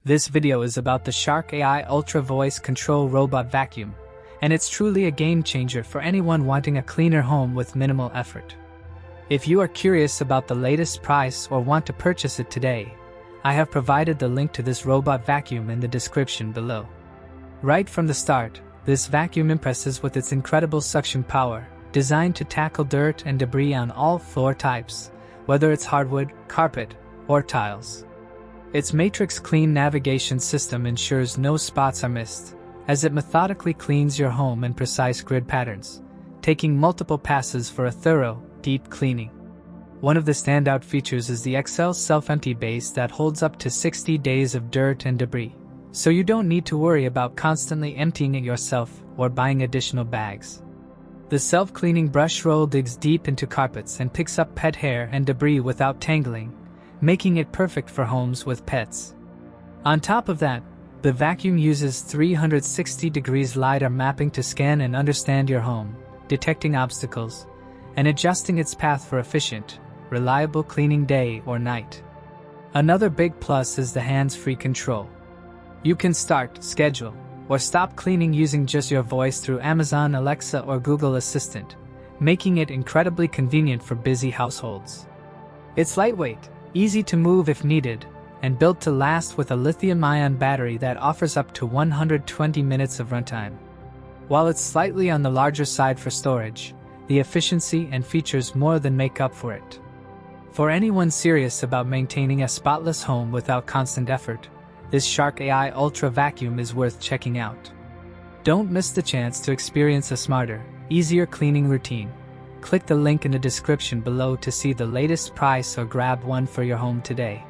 This video is about the Shark AI Ultra Voice Control Robot Vacuum, and it's truly a game changer for anyone wanting a cleaner home with minimal effort. If you are curious about the latest price or want to purchase it today, I have provided the link to this robot vacuum in the description below. Right from the start, this vacuum impresses with its incredible suction power, designed to tackle dirt and debris on all floor types, whether it's hardwood, carpet, or tiles. Its matrix clean navigation system ensures no spots are missed, as it methodically cleans your home in precise grid patterns, taking multiple passes for a thorough, deep cleaning. One of the standout features is the XL self-empty base that holds up to 60 days of dirt and debris, so you don't need to worry about constantly emptying it yourself or buying additional bags. The self-cleaning brush roll digs deep into carpets and picks up pet hair and debris without tangling, making it perfect for homes with pets. On top of that, the vacuum uses 360 degrees LiDAR mapping to scan and understand your home, detecting obstacles, and adjusting its path for efficient, reliable cleaning day or night. Another big plus is the hands-free control. You can start, schedule, or stop cleaning using just your voice through Amazon Alexa or Google Assistant, making it incredibly convenient for busy households. It's lightweight, easy to move if needed, and built to last with a lithium-ion battery that offers up to 120 minutes of runtime. While it's slightly on the larger side for storage, the efficiency and features more than make up for it. For anyone serious about maintaining a spotless home without constant effort, this Shark AI Ultra Vacuum is worth checking out. Don't miss the chance to experience a smarter, easier cleaning routine. Click the link in the description below to see the latest price or grab one for your home today.